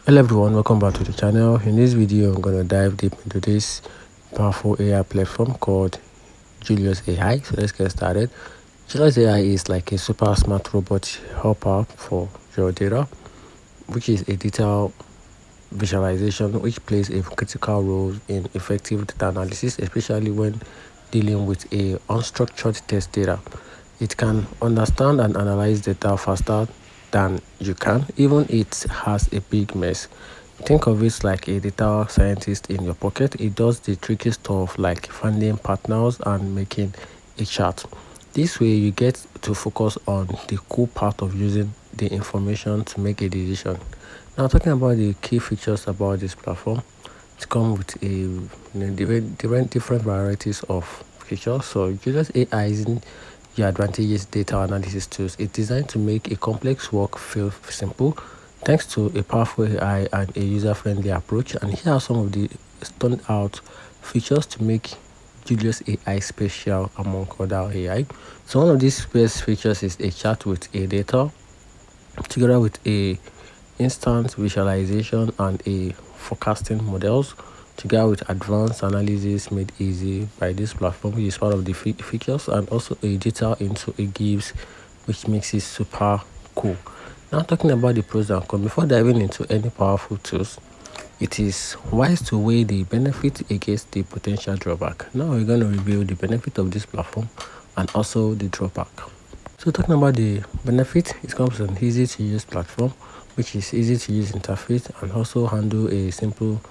Hello everyone, welcome back to the channel. In this video, I'm going to dive deep into this powerful AI platform called Julius AI. So let's get started. Julius AI is like a super smart robot helper for your data, which is a detailed visualization which plays a critical role in effective data analysis, especially when dealing with a unstructured test data. It can understand and analyze data faster than you can, even it has a big mess. Think of it like a data scientist in your pocket. It does the tricky stuff like finding partners and making a chart. This way you get to focus on the cool part of using the information to make a decision. Now, talking about the key features about this platform, it comes with different varieties of features. So Julius AI isn't your advantageous data analysis tools. It's designed to make a complex work feel simple thanks to a powerful AI and a user-friendly approach. And here are some of the standout features to make Julius AI special among other AI. So one of these best features is a chat with a data together with a instant visualization and a forecasting models together with advanced analysis made easy by this platform, which is part of the features, and also a detail into a gives, which makes it super cool. Now, talking about the pros and cons, before diving into any powerful tools, it is wise to weigh the benefit against the potential drawback. Now we're going to review the benefit of this platform and also the drawback. So talking about the benefit, it comes with an easy to use platform, which is easy to use interface and also handle a simple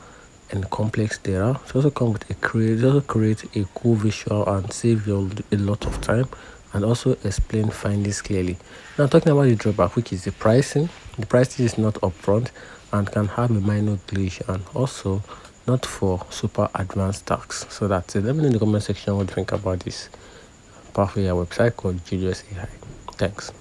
and complex data. It also comes with create a cool visual and save you a lot of time and also explain findings clearly. Now talking about the drawback, which is the pricing. The pricing is not upfront and can have a minor glitch and also not for super advanced tasks. So that's it. Let me know in the comment section what you think about this powerful AI website called Julius AI. Thanks.